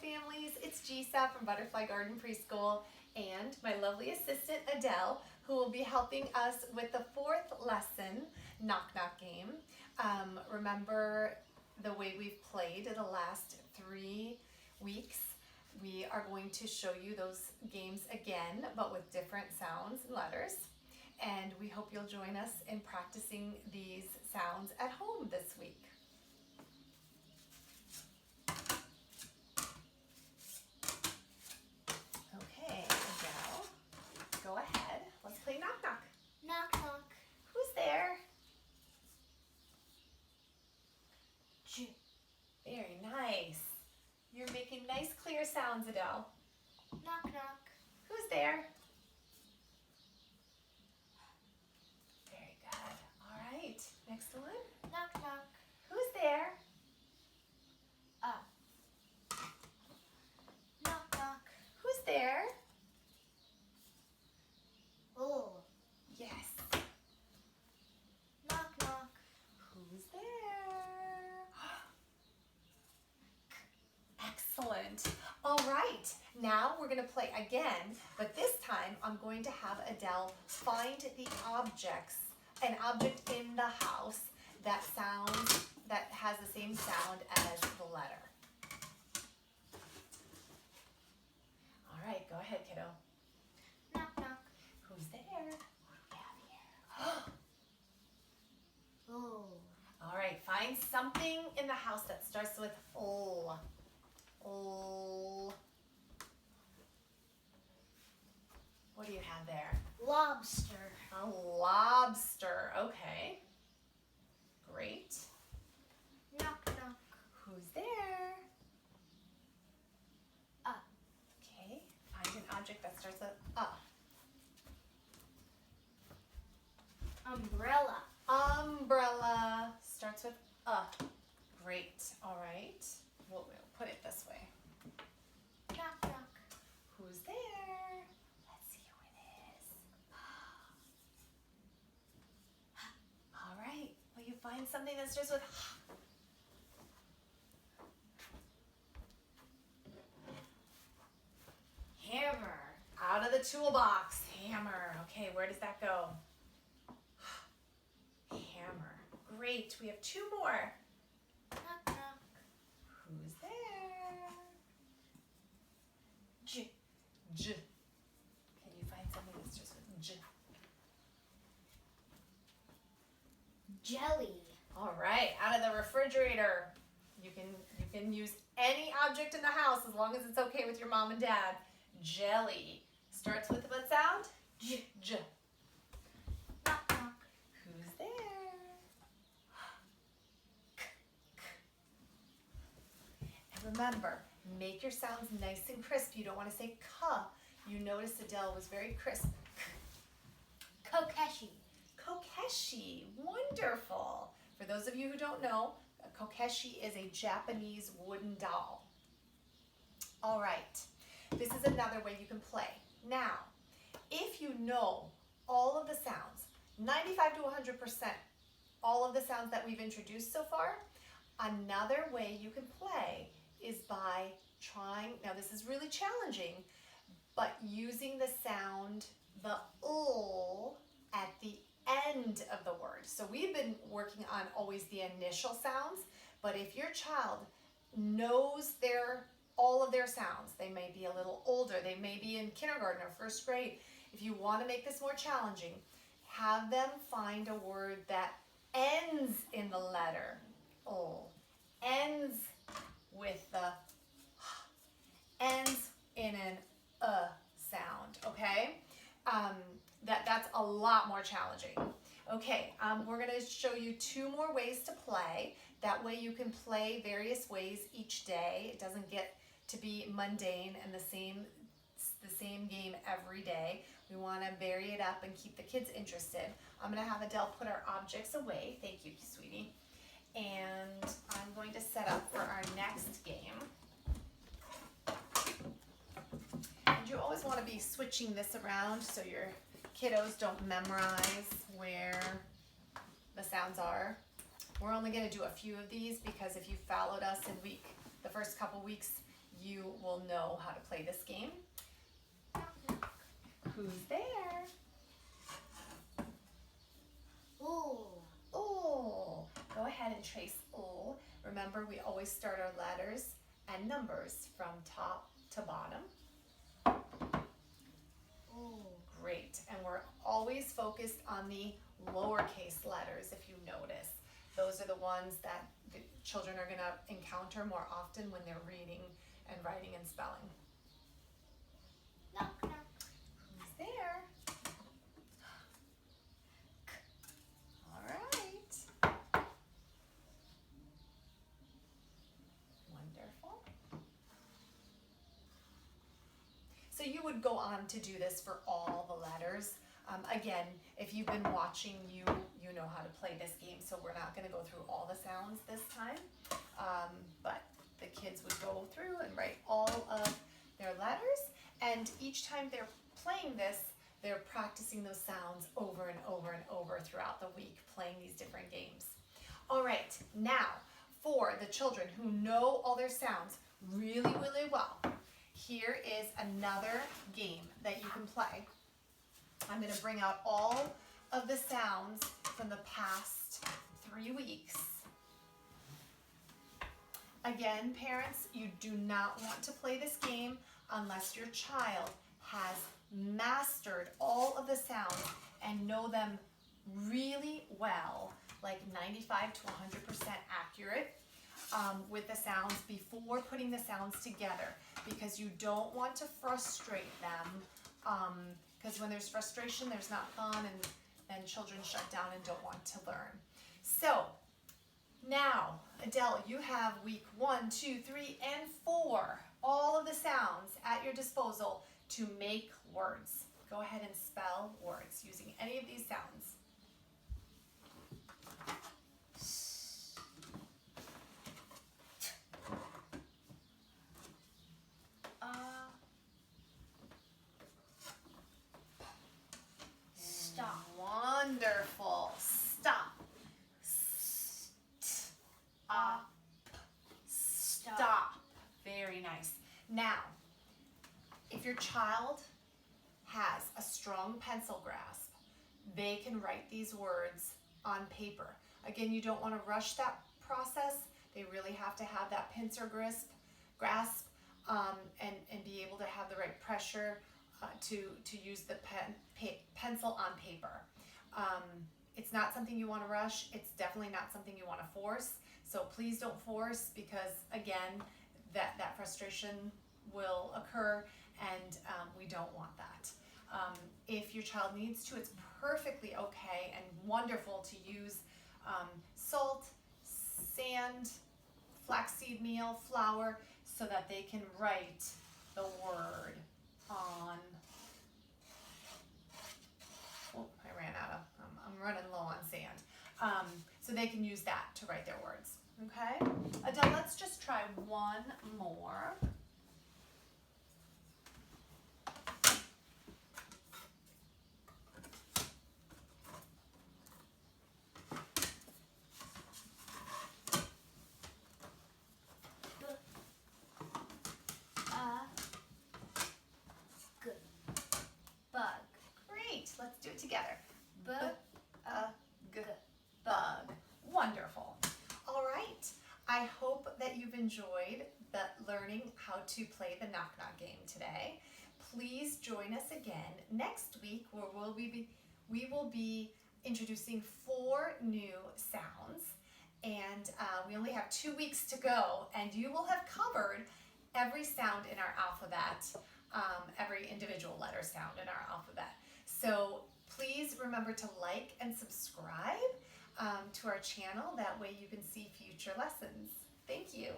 families, it's Gisa from Butterfly Garden Preschool and my lovely assistant Adele, who will be helping us with the fourth lesson, Knock Knock Game. Remember the way we've played the last 3 weeks. We are going to show you those games again, but with different sounds and letters. And we hope you'll join us in practicing these sounds at home this week. Okay, Adele, go ahead. Let's play knock knock. Knock knock. Who's there? J. Very nice. You're making nice clear sounds, Adele. Knock knock. Who's there? Very good. All right, next one. Knock knock. Who's there? Knock knock. Who's there? Oh. Yes. Knock knock. Who's there? Excellent. All right, now we're gonna play again, but this time I'm going to have Adele find the objects, an object in the house that has the same sound as the letter. All right, go ahead, kiddo. Knock knock. Who's there? What do we have here? Oh. All right, find something in the house that starts with O. O. What do you have there? Lobster. A lobster. Okay. Great. Knock knock. Who's there? A. Okay. Find an object that starts with A. Umbrella. Umbrella starts with A. Great. All right. We'll put it this way. Knock knock. Who's there? Let's see who it is. All right. Will you find something that starts with Hammer. Out of the toolbox? Hammer. Okay, where does that go? Hammer. Great. We have 2 more. Knock knock. Who's there? J. J. Can you find something that starts with J? Jelly. All right, out of the refrigerator. You can use any object in the house as long as it's okay with your mom and dad. Jelly. Starts with what sound? J. J. Knock knock. Who's there? And remember, make your sounds nice and crisp. You don't want to say K. You notice Adele was very crisp. Kokeshi. Kokeshi, wonderful. For those of you who don't know, a kokeshi is a Japanese wooden doll. All right, this is another way you can play. Now, if you know all of the sounds, 95 to 100%, all of the sounds that we've introduced so far, another way you can play is by trying, now this is really challenging, but using the sound, the l at the end of the word. So we've been working on always the initial sounds, but if your child knows all of their sounds, they may be a little older, they may be in kindergarten or 1st grade. If you want to make this more challenging, have them find a word that ends in the letter O, ends with the ends in an sound, okay? That's a lot more challenging. Okay, we're gonna show you 2 more ways to play. That way you can play various ways each day. It doesn't get to be mundane and the same game every day. We wanna vary it up and keep the kids interested. I'm gonna have Adele put our objects away. Thank you, sweetie. And I'm going to set up for our next game. And you always wanna be switching this around so your kiddos don't memorize where the sounds are. We're only going to do a few of these because if you followed us in the first couple weeks, you will know how to play this game. Knock, knock. Who's there? Ooh. Oh, go ahead and trace O. Remember, we always start our letters and numbers from top to bottom. Ooh. Great, and we're always focused on the lowercase letters, if you notice. Those are the ones that the children are going to encounter more often when they're reading and writing and spelling. Knock, knock. Who's there? All right. Wonderful. So you would go on to do this for all the letters. Again, if you've been watching, you know how to play this game, so we're not going to go through all the sounds this time. But the kids would go through and write all of their letters, and each time they're playing this, they're practicing those sounds over and over and over throughout the week, playing these different games. All right, now for the children who know all their sounds really, really well, here is another game that you can play. I'm going to bring out all of the sounds from the past 3 weeks. Again, parents, you do not want to play this game unless your child has mastered all of the sounds and know them really well, like 95 to 100% accurate with the sounds before putting the sounds together, because you don't want to frustrate them, because when there's frustration, there's not fun, and then children shut down and don't want to learn. So now, Adele, you have week 1, 2, 3, and 4, all of the sounds at your disposal to make words. Go ahead and spell words using any of these sounds. Stop. Wonderful. Stop. Stop. Very nice. Now, if your child has a strong pencil grasp, they can write these words on paper. Again, you don't want to rush that process. They really have to have that pincer grasp and be able to have the right pressure to use the pencil on paper. It's not something you want to rush. It's definitely not something you want to force. So please don't force, because again, that frustration will occur, and we don't want that. If your child needs to, it's perfectly okay and wonderful to use salt, sand, flaxseed meal, flour, so that they can write the word on. Oh, I ran out of, I'm running low on sand. So they can use that to write their words. Okay? Adele, let's just try one more. Bug. Great. Let's do it together. Bug. Bug. Wonderful. All right. I hope that you've enjoyed learning how to play the knock knock game today. Please join us again next week, where we will be introducing 4 new sounds, and we only have 2 weeks to go, and you will have covered every sound in our alphabet, every individual letter sound in our alphabet. So please remember to like and subscribe to our channel. That way you can see future lessons. Thank you.